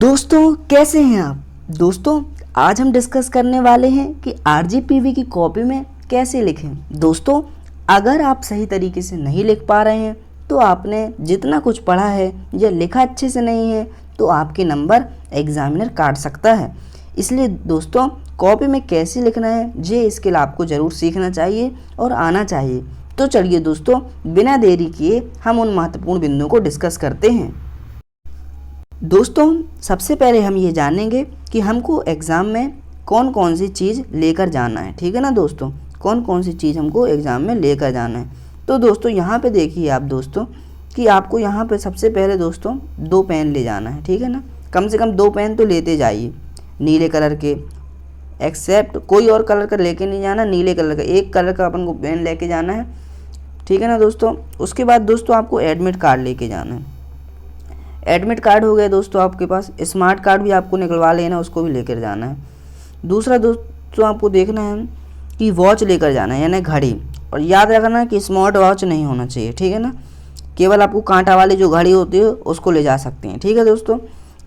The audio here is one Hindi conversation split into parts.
दोस्तों कैसे हैं आप। दोस्तों आज हम डिस्कस करने वाले हैं कि आरजीपीवी की कॉपी में कैसे लिखें। दोस्तों अगर आप सही तरीके से नहीं लिख पा रहे हैं तो आपने जितना कुछ पढ़ा है या लिखा अच्छे से नहीं है तो आपके नंबर एग्जामिनर काट सकता है। इसलिए दोस्तों कॉपी में कैसे लिखना है ये स्किल आपको ज़रूर सीखना चाहिए और आना चाहिए। तो चलिए दोस्तों बिना देरी किए हम उन महत्वपूर्ण बिंदुओं को डिस्कस करते हैं। दोस्तों सबसे पहले हम ये जानेंगे कि हमको एग्ज़ाम में कौन कौन सी चीज़ लेकर जाना है। ठीक है ना दोस्तों, कौन कौन सी चीज़ हमको एग्ज़ाम में लेकर जाना है। तो दोस्तों यहाँ पे देखिए आप दोस्तों कि आपको यहाँ पे सबसे पहले दोस्तों 2 पेन ले जाना है। ठीक है ना, कम से कम 2 पेन तो लेते जाइए नीले कलर के, एक्सेप्ट कोई और कलर का लेके नहीं जाना, नीले कलर का एक कलर का अपन को पेन लेके जाना है। ठीक है ना दोस्तों। उसके बाद दोस्तों आपको एडमिट कार्ड लेके जाना है। एडमिट कार्ड हो गया दोस्तों आपके पास, स्मार्ट कार्ड भी आपको निकलवा लेना, उसको भी लेकर जाना है। दूसरा दोस्तों आपको देखना है कि वॉच लेकर जाना है यानी घड़ी, और याद रखना कि स्मार्ट वॉच नहीं होना चाहिए। ठीक है ना, केवल आपको कांटा वाली जो घड़ी होती है उसको ले जा सकते हैं। ठीक है दोस्तों,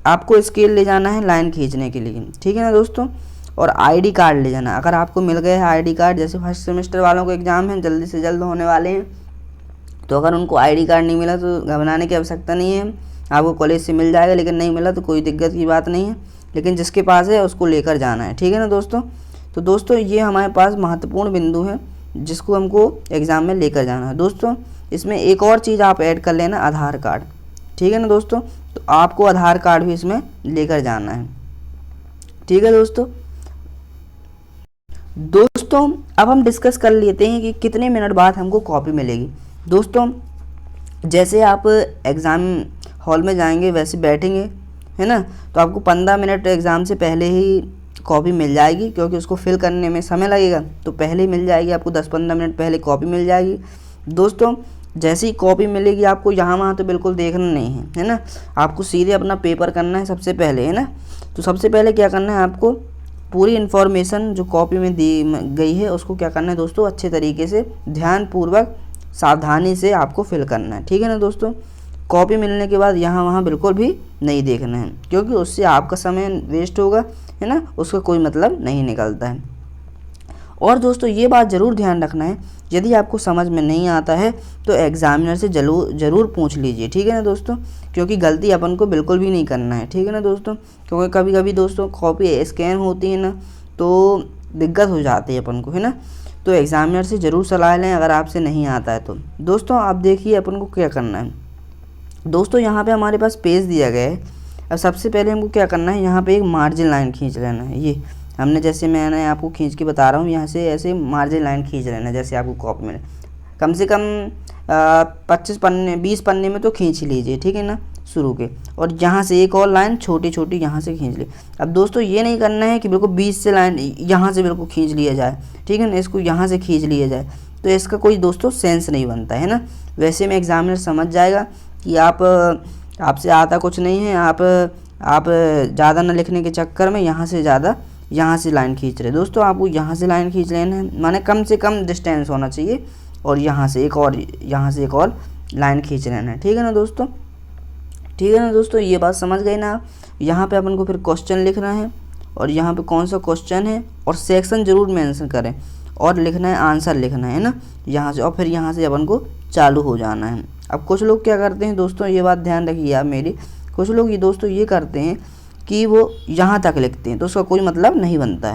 आपको स्केल ले जाना है लाइन खींचने के लिए। ठीक है ना दोस्तों, और आईडी कार्ड ले जाना। अगर आपको मिल गया है आईडी कार्ड, जैसे फर्स्ट सेमेस्टर वालों को एग्ज़ाम है जल्दी से जल्द होने वाले हैं, तो अगर उनको आईडी कार्ड नहीं मिला तो घबराने की आवश्यकता नहीं है, आपको कॉलेज से मिल जाएगा। लेकिन नहीं मिला तो कोई दिक्कत की बात नहीं है, लेकिन जिसके पास है उसको लेकर जाना है। ठीक है ना दोस्तों। तो दोस्तों ये हमारे पास महत्वपूर्ण बिंदु है जिसको हमको एग्ज़ाम में लेकर जाना है। दोस्तों इसमें एक और चीज़ आप ऐड कर लेना, आधार कार्ड। ठीक है ना दोस्तों, तो आपको आधार कार्ड भी इसमें लेकर जाना है। ठीक है दोस्तों। दोस्तों अब हम डिस्कस कर लेते हैं कि कितने मिनट बाद हमको कॉपी मिलेगी। दोस्तों जैसे आप एग्ज़ाम हॉल में जाएंगे वैसे बैठेंगे, है ना, तो आपको 15 मिनट एग्ज़ाम से पहले ही कॉपी मिल जाएगी, क्योंकि उसको फिल करने में समय लगेगा, तो पहले ही मिल जाएगी आपको। 10-15 मिनट पहले कॉपी मिल जाएगी। दोस्तों जैसे ही कॉपी मिलेगी आपको यहाँ वहाँ तो बिल्कुल देखना नहीं है ना, आपको सीधे अपना पेपर करना है सबसे पहले, है ना। तो सबसे पहले क्या करना है, आपको पूरी इन्फॉर्मेशन जो कॉपी में दी गई है उसको क्या करना है दोस्तों, अच्छे तरीके से ध्यानपूर्वक सावधानी से आपको फिल करना है। ठीक है ना दोस्तों। कॉपी मिलने के बाद यहाँ वहाँ बिल्कुल भी नहीं देखना है, क्योंकि उससे आपका समय वेस्ट होगा, है ना, उसका कोई मतलब नहीं निकलता है। और दोस्तों ये बात ज़रूर ध्यान रखना है, यदि आपको समझ में नहीं आता है तो एग्ज़ामिनर से ज़रूर पूछ लीजिए। ठीक है ना दोस्तों, क्योंकि गलती अपन को बिल्कुल भी नहीं करना है। ठीक है ना दोस्तों, क्योंकि कभी कभी दोस्तों कॉपी स्कैन होती है ना तो दिक्कत हो जाती है अपन को, है ना। तो एग्ज़ामिनर से ज़रूर सलाह लें अगर आपसे नहीं आता है तो। दोस्तों आप देखिए अपन को क्या करना है। दोस्तों यहाँ पे हमारे पास पेज दिया गया है। अब सबसे पहले हमको क्या करना है, यहाँ पे एक मार्जिन लाइन खींच लेना है। ये हमने जैसे मैंने आपको खींच के बता रहा हूँ, यहाँ से ऐसे मार्जिन लाइन खींच लेना है। जैसे आपको कॉपी में कम से कम 25 पन्ने 20 पन्ने में तो खींच लीजिए। ठीक है ना, शुरू के, और यहाँ से एक और लाइन छोटी छोटी यहाँ से खींच ली। अब दोस्तों ये नहीं करना है कि बिल्कुल 20 से लाइन यहाँ से बिल्कुल खींच लिया जाए। ठीक है ना, इसको यहाँ से खींच लिया जाए तो इसका कोई दोस्तों सेंस नहीं बनता है ना। वैसे में एग्जामिनर समझ जाएगा कि आपसे आता कुछ नहीं है, आप ज़्यादा ना लिखने के चक्कर में यहाँ से लाइन खींच रहे। दोस्तों आपको यहाँ से लाइन खींच लेना है, माने कम से कम डिस्टेंस होना चाहिए, और यहाँ से एक और लाइन खींच लेना है। ठीक है ना दोस्तों। ठीक है ना दोस्तों, ये बात समझ गए ना आप। यहाँ पे अपन को फिर क्वेश्चन लिखना है, और यहाँ पे कौन सा क्वेश्चन है और सेक्शन ज़रूर मेंशन करें, और लिखना है आंसर लिखना है ना यहाँ से, और फिर यहाँ से अपन को चालू हो जाना है। अब कुछ लोग क्या करते हैं दोस्तों, ये बात ध्यान रखिए आप मेरी, कुछ लोग ये दोस्तों ये करते हैं कि वो यहाँ तक लिखते हैं तो उसका कोई मतलब नहीं बनता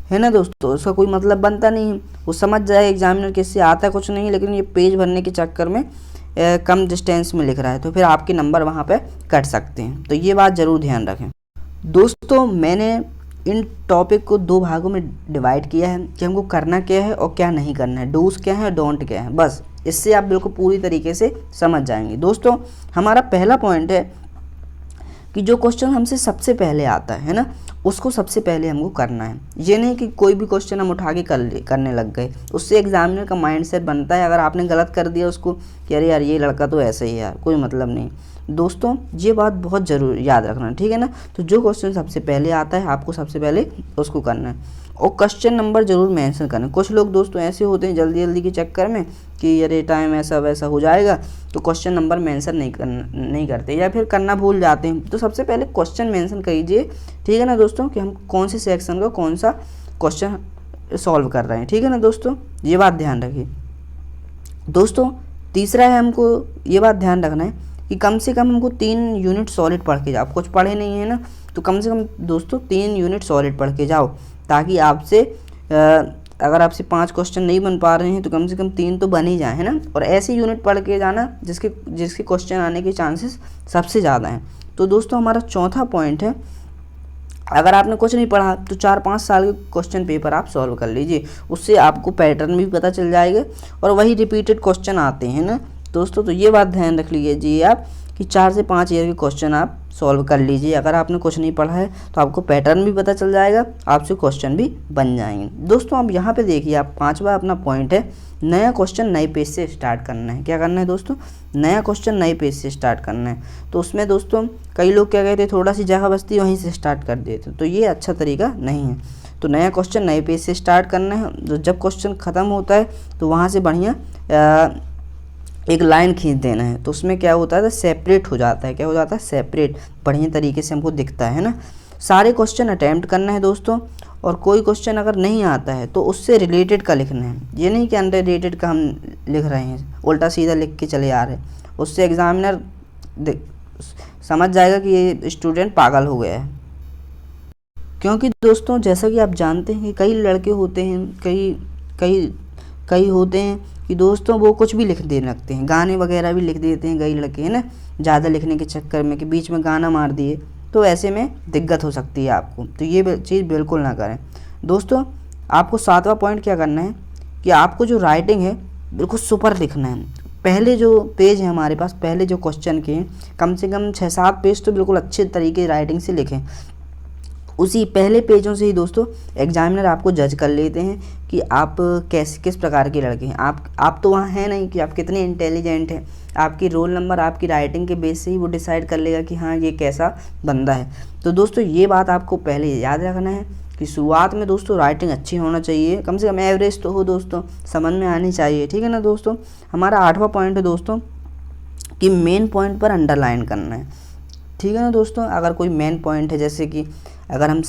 है ना दोस्तों, उसका कोई मतलब बनता नहीं है। वो समझ जाए एग्जामिनर किससे आता कुछ नहीं, लेकिन ये पेज भरने के चक्कर में कम डिस्टेंस में लिख रहा है, तो फिर आपके नंबर वहाँ पे कट सकते हैं। तो ये बात ज़रूर ध्यान रखें। दोस्तों मैंने इन टॉपिक को 2 भागों में डिवाइड किया है कि हमको करना क्या है और क्या नहीं करना है, डूज क्या है, डोंट क्या है। बस इससे आप बिल्कुल पूरी तरीके से समझ जाएंगे। दोस्तों हमारा पहला पॉइंट है कि जो क्वेश्चन हमसे सबसे पहले आता है ना, उसको सबसे पहले हमको करना है। ये नहीं कि कोई भी क्वेश्चन हम उठा के करने लग गए, उससे एग्जामिनर का माइंडसेट बनता है। अगर आपने गलत कर दिया उसको कि अरे यार ये लड़का तो ऐसे ही है यार, कोई मतलब नहीं। दोस्तों ये बात बहुत ज़रूर याद रखना, ठीक है ना। तो जो क्वेश्चन सबसे पहले आता है आपको सबसे पहले उसको करना है, और क्वेश्चन नंबर ज़रूर मेंशन करना। कुछ लोग दोस्तों ऐसे होते हैं जल्दी जल्दी के चक्कर में कि अरे टाइम ऐसा वैसा हो जाएगा, तो क्वेश्चन नंबर मेंशन नहीं करते, या फिर करना भूल जाते हैं। तो सबसे पहले क्वेश्चन मेंशन कीजिए, ठीक है ना दोस्तों, कि हम कौन से सेक्शन का कौन सा क्वेश्चन सॉल्व कर रहे हैं, ठीक है ना दोस्तों, ये बात ध्यान रखिए। दोस्तों तीसरा है, हमको ये बात ध्यान रखना है कि कम से कम हमको 3 यूनिट सॉलिड पढ़ के जाओ। कुछ पढ़े नहीं है ना, तो कम से कम दोस्तों 3 यूनिट सॉलिड पढ़ के जाओ, ताकि आपसे अगर आपसे 5 क्वेश्चन नहीं बन पा रहे हैं तो कम से कम 3 तो बन ही जाए, है ना। और ऐसी यूनिट पढ़ के जाना जिसके क्वेश्चन आने के चांसेस सबसे ज़्यादा हैं। तो दोस्तों हमारा चौथा पॉइंट है, अगर आपने कुछ नहीं पढ़ा तो 4-5 साल के क्वेश्चन पेपर आप सॉल्व कर लीजिए, उससे आपको पैटर्न भी पता चल जाएगा और वही रिपीटेड क्वेश्चन आते हैं ना दोस्तों। तो ये बात ध्यान रख लीजिए आप कि 4 से 5 ईयर के क्वेश्चन आप सॉल्व कर लीजिए। अगर आपने कुछ नहीं पढ़ा है तो आपको पैटर्न भी पता चल जाएगा, आपसे क्वेश्चन भी बन जाएंगे। दोस्तों अब यहाँ पे देखिए, आप 5वां अपना पॉइंट है, नया क्वेश्चन नए पेज से स्टार्ट करना है। क्या करना है दोस्तों, नया क्वेश्चन नए पेज से स्टार्ट करना है। तो उसमें दोस्तों कई लोग क्या कहते हैं, थोड़ा सी जगह बचती वहीं से स्टार्ट कर देते, तो ये अच्छा तरीका नहीं है। तो नया क्वेश्चन नए पेज से स्टार्ट करना है। तो जब क्वेश्चन ख़त्म होता है तो वहाँ से बढ़िया एक लाइन खींच देना है, तो उसमें क्या होता है, सेपरेट हो जाता है। क्या हो जाता है, सेपरेट, बढ़िया तरीके से हमको दिखता है ना। सारे क्वेश्चन अटैम्प्ट करना है दोस्तों, और कोई क्वेश्चन अगर नहीं आता है तो उससे रिलेटेड का लिखना है। ये नहीं कि अनरिलेटेड रिलेटेड का हम लिख रहे हैं, उल्टा सीधा लिख के चले आ रहे हैं, उससे एग्जामिनर समझ जाएगा कि ये स्टूडेंट पागल हो गया है। क्योंकि दोस्तों जैसा कि आप जानते हैं कि कई लड़के होते हैं, कई होते हैं कि दोस्तों वो कुछ भी लिख देने लगते हैं, गाने वगैरह भी लिख देते हैं कई लड़के, है ना, ज़्यादा लिखने के चक्कर में कि बीच में गाना मार दिए, तो ऐसे में दिक्कत हो सकती है आपको। तो ये चीज़ बिल्कुल ना करें दोस्तों। आपको 7वां पॉइंट क्या करना है कि आपको जो राइटिंग है बिल्कुल सुपर लिखना है। पहले जो पेज है हमारे पास, पहले जो क्वेश्चन के कम से कम 6-7 पेज तो बिल्कुल अच्छे तरीके राइटिंग से लिखें। उसी पहले पेजों से ही दोस्तों एग्जामिनर आपको जज कर लेते हैं कि आप किस प्रकार के लड़के हैं। आप तो वहाँ हैं नहीं कि आप कितने इंटेलिजेंट हैं। आपकी रोल नंबर आपकी राइटिंग के बेस से ही वो डिसाइड कर लेगा कि हाँ ये कैसा बंदा है। तो दोस्तों ये बात आपको पहले याद रखना है कि शुरुआत में दोस्तों राइटिंग अच्छी होना चाहिए, कम से कम एवरेज तो हो दोस्तों, समझ में आनी चाहिए, ठीक है ना दोस्तों। हमारा 8वां पॉइंट है दोस्तों कि मेन पॉइंट पर अंडरलाइन करना है, ठीक है ना दोस्तों। अगर कोई मेन पॉइंट है, जैसे कि अगर हम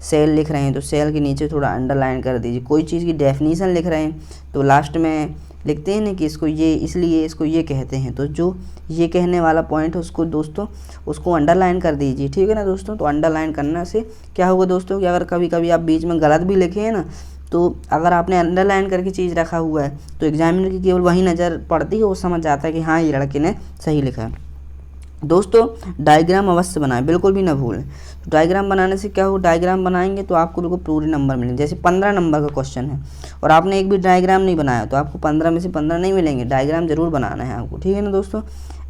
सेल लिख रहे हैं तो सेल के नीचे थोड़ा अंडरलाइन कर दीजिए। कोई चीज़ की डेफिनेशन लिख रहे हैं तो लास्ट में लिखते हैं ना कि इसको ये इसलिए इसको ये कहते हैं, तो जो ये कहने वाला पॉइंट है उसको दोस्तों उसको अंडरलाइन कर दीजिए, ठीक है ना दोस्तों। तो अंडरलाइन करने से क्या होगा दोस्तों कि अगर कभी कभी आप बीच में गलत भी लिखे हैं ना, तो अगर आपने अंडरलाइन करके चीज़ रखा हुआ है तो एग्जामिनर की केवल वही नज़र पड़ती है, वो समझ जाता है कि हाँ ये लड़के ने सही लिखा है। दोस्तों डायग्राम अवश्य बनाएं, बिल्कुल भी ना भूलें। तो डायग्राम बनाने से क्या हो, डायग्राम बनाएंगे तो आपको बिल्कुल पूरे नंबर मिलेंगे। जैसे 15 नंबर का क्वेश्चन है और आपने एक भी डायग्राम नहीं बनाया तो आपको 15 में से 15 नहीं मिलेंगे। डायग्राम जरूर बनाना है आपको, ठीक है ना दोस्तों।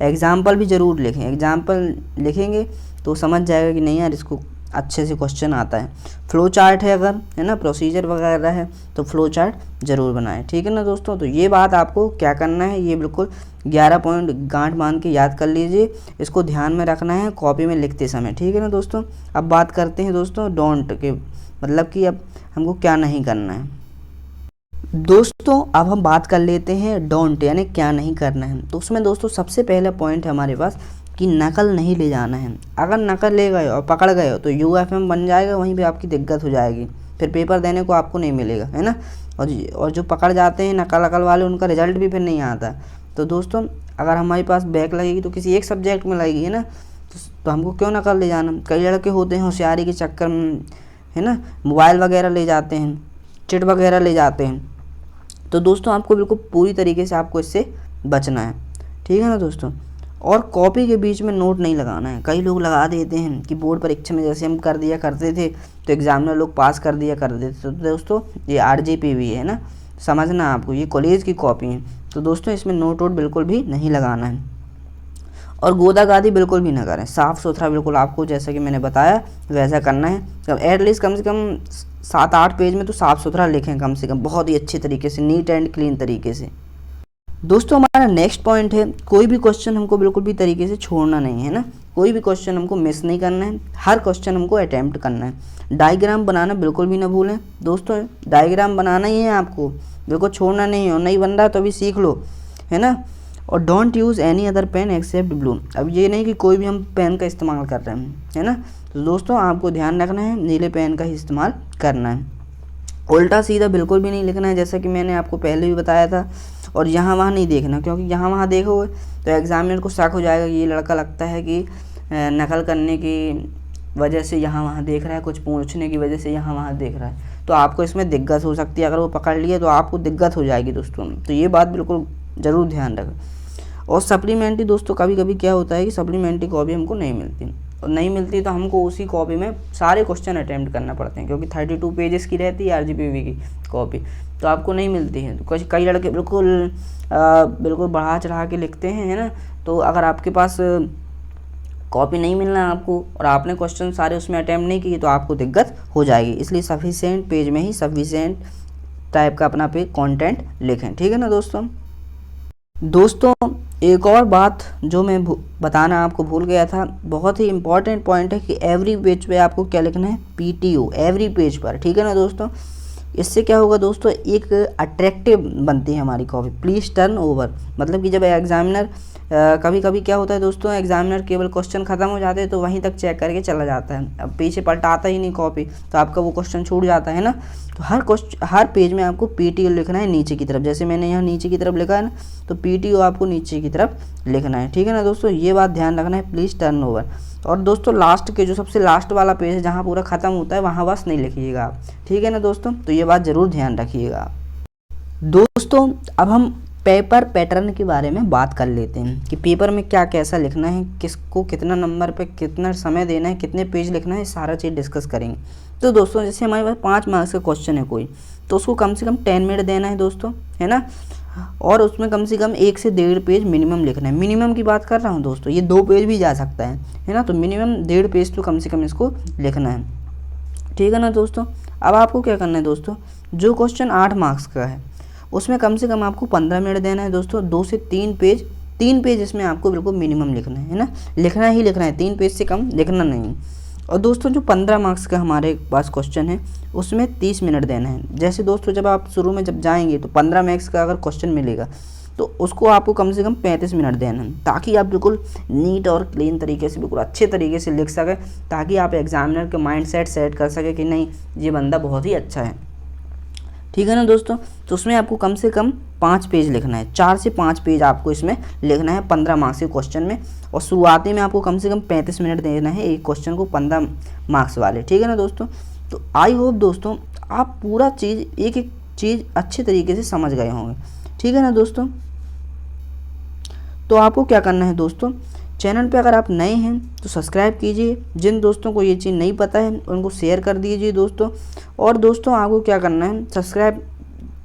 एग्जाम्पल भी ज़रूर लिखें, एग्जाम्पल लिखेंगे तो समझ जाएगा कि नहीं यार इसको अच्छे से क्वेश्चन आता है। फ्लो चार्ट है अगर, है ना, प्रोसीजर वगैरह है तो फ्लो चार्ट ज़रूर बनाएं, ठीक है ना दोस्तों। तो ये बात आपको क्या करना है, ये बिल्कुल 11 पॉइंट गांठ बांध के याद कर लीजिए, इसको ध्यान में रखना है कॉपी में लिखते समय, ठीक है ना दोस्तों। अब बात करते हैं दोस्तों डोंट के, मतलब कि अब हमको क्या नहीं करना है। दोस्तों अब हम बात कर लेते हैं डोंट, यानी क्या नहीं करना है। तो उसमें दोस्तों सबसे पहला पॉइंट है हमारे पास कि नकल नहीं ले जाना है। अगर नकल ले गए और पकड़ गए हो तो UFM बन जाएगा, वहीं पे आपकी दिक्कत हो जाएगी, फिर पेपर देने को आपको नहीं मिलेगा, है ना। और जो पकड़ जाते हैं नकल वाले, उनका रिजल्ट भी फिर नहीं आता। तो दोस्तों अगर हमारे पास बैक लगेगी तो किसी एक सब्जेक्ट में लगेगी, है ना, तो हमको क्यों नकल ले जाना। कई लड़के होते हैं होशियारी के चक्कर में, है ना, मोबाइल वगैरह ले जाते हैं, चिट वगैरह ले जाते हैं। तो दोस्तों आपको बिल्कुल पूरी तरीके से आपको इससे बचना है, ठीक है ना दोस्तों। और कॉपी के बीच में नोट नहीं लगाना है। कई लोग लगा देते हैं कि बोर्ड परीक्षा में जैसे हम कर दिया करते थे तो एग्जामिनर लोग पास कर दिया करते थे। तो दोस्तों ये RGPV है ना, समझना आपको, ये कॉलेज की कॉपी है। तो दोस्तों इसमें नोट वोट बिल्कुल भी नहीं लगाना है। और गोदागादी बिल्कुल भी ना करें, साफ़ सुथरा बिल्कुल आपको जैसा कि मैंने बताया वैसा करना है। तो एटलीस्ट कम से कम 7-8 पेज में तो साफ़ सुथरा लिखें कम से कम, बहुत ही अच्छे तरीके से, नीट एंड क्लीन तरीके से। दोस्तों हमारा नेक्स्ट पॉइंट है, कोई भी क्वेश्चन हमको बिल्कुल भी तरीके से छोड़ना नहीं है ना, कोई भी क्वेश्चन हमको मिस नहीं करना है, हर क्वेश्चन हमको अटैम्प्ट करना है। डायग्राम बनाना बिल्कुल भी ना भूलें दोस्तों, डायग्राम बनाना ही है आपको, बिल्कुल छोड़ना नहीं है। और नहीं बन रहा तो अभी सीख लो, है ना। और don't use any other pen except blue, अब ये नहीं कि कोई भी हम पेन का इस्तेमाल कर रहे हैं, है ना। तो दोस्तों आपको ध्यान रखना है, नीले पेन का ही इस्तेमाल करना है। उल्टा सीधा बिल्कुल भी नहीं लिखना है, जैसा कि मैंने आपको पहले भी बताया था। और यहाँ वहाँ नहीं देखना, क्योंकि यहाँ वहाँ देखोगे तो एग्जामिनर को शक हो जाएगा कि ये लड़का लगता है कि नकल करने की वजह से यहाँ वहाँ देख रहा है, कुछ पूछने की वजह से यहाँ वहाँ देख रहा है, तो आपको इसमें दिक्कत हो सकती है। अगर वो पकड़ लिए तो आपको दिक्कत हो जाएगी दोस्तों, तो ये बात बिल्कुल ज़रूर ध्यान रखें। और सप्लीमेंट्री दोस्तों कभी कभी क्या होता है कि सप्लीमेंट्री कॉपी हमको नहीं मिलती, और नहीं मिलती तो हमको उसी कॉपी में सारे क्वेश्चन अटैम्प्ट करना पड़ते हैं, क्योंकि 32 पेजेस की रहती है RGPV की कॉपी, तो आपको नहीं मिलती है। तो कई लड़के बिल्कुल बढ़ा चढ़ा के लिखते हैं, है ना। तो अगर आपके पास कॉपी नहीं मिलना आपको और आपने क्वेश्चन सारे उसमें अटैम्प्ट नहीं किए तो आपको दिक्कत हो जाएगी। इसलिए सफिशिएंट पेज में ही सफिशिएंट टाइप का अपना पे कंटेंट लिखें, ठीक है ना दोस्तों। एक और बात जो मैं बताना आपको भूल गया था, बहुत ही इंपॉर्टेंट पॉइंट है कि एवरी पेज पे आपको क्या लिखना है, PTO एवरी पेज पर, ठीक है ना दोस्तों। इससे क्या होगा दोस्तों, एक अट्रैक्टिव बनती है हमारी कॉपी। प्लीज़ टर्न ओवर, मतलब कि जब एग्जामिनर कभी कभी क्या होता है दोस्तों, एग्जामिनर केवल क्वेश्चन ख़त्म हो जाते हैं तो वहीं तक चेक करके चला जाता है, अब पीछे पलटाता ही नहीं कॉपी, तो आपका वो क्वेश्चन छूट जाता है ना। तो हर पेज में आपको PTO लिखना है नीचे की तरफ, जैसे मैंने यहाँ नीचे की तरफ लिखा है ना, तो PTO आपको नीचे की तरफ लिखना है, ठीक है ना दोस्तों। ये बात ध्यान रखना है, प्लीज़ टर्न ओवर। और दोस्तों लास्ट के जो सबसे लास्ट वाला पेज है जहाँ पूरा ख़त्म होता है वहाँ बस नहीं लिखिएगा आप, ठीक है ना दोस्तों। तो ये बात ज़रूर ध्यान रखिएगा दोस्तों। अब हम पेपर पैटर्न के बारे में बात कर लेते हैं कि पेपर में क्या कैसा लिखना है, किसको कितना नंबर पे कितना समय देना है, कितने पेज लिखना है, सारा चीज़ डिस्कस करेंगे। तो दोस्तों जैसे हमारे पास 5 मार्क्स का क्वेश्चन है कोई, तो उसको कम से कम 10 मिनट देना है दोस्तों, है ना। और उसमें कम से कम 1 से 1.5 पेज मिनिमम लिखना है। मिनिमम की बात कर रहा हूँ दोस्तों, ये 2 पेज भी जा सकता है ना। तो मिनिमम 1.5 पेज तो कम से कम इसको लिखना है, ठीक है ना दोस्तों। अब आपको क्या करना है दोस्तों, जो क्वेश्चन 8 मार्क्स का है उसमें कम से कम आपको 15 मिनट देना है दोस्तों। 2 से 3 पेज इसमें आपको बिल्कुल मिनिमम लिखना है ना, लिखना ही लिखना है, 3 पेज से कम लिखना नहीं। और दोस्तों जो 15 मार्क्स का हमारे पास क्वेश्चन है उसमें 30 मिनट देना है। जैसे दोस्तों जब आप शुरू में जब जाएंगे तो 15 मार्क्स का अगर क्वेश्चन मिलेगा तो उसको आपको कम से कम 35 मिनट देना है, ताकि आप बिल्कुल नीट और क्लीन तरीके से, बिल्कुल अच्छे तरीके से लिख सकें, ताकि आप एग्जामिनर के माइंड सेट कर सकें कि नहीं ये बंदा बहुत ही अच्छा है, ठीक है ना दोस्तों। तो उसमें आपको कम से कम 5 पेज लिखना है, 4 से 5 पेज आपको इसमें लिखना है 15 मार्क्स के क्वेश्चन में। और शुरुआती में आपको कम से कम 35 मिनट देना है एक क्वेश्चन को 15 मार्क्स वाले, ठीक है ना दोस्तों। तो आई होप दोस्तों आप पूरा चीज़ एक एक चीज़ अच्छे तरीके से समझ गए होंगे, ठीक है ना दोस्तों। तो आपको क्या करना है दोस्तों, चैनल पे अगर आप नए हैं तो सब्सक्राइब कीजिए, जिन दोस्तों को ये चीज़ नहीं पता है उनको शेयर कर दीजिए दोस्तों। और दोस्तों आपको क्या करना है,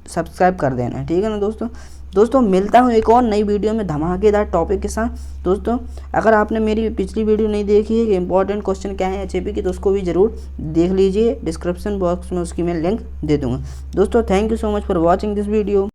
सब्सक्राइब कर देना है, ठीक है ना दोस्तों। मिलता हूँ एक और नई वीडियो में धमाकेदार टॉपिक के साथ दोस्तों। अगर आपने मेरी पिछली वीडियो नहीं देखी है कि इंपॉर्टेंट क्वेश्चन क्या है HAP की, तो उसको भी ज़रूर देख लीजिए, डिस्क्रिप्शन बॉक्स में उसकी मैं लिंक दे दूँगा दोस्तों। Thank you so much for watching this video.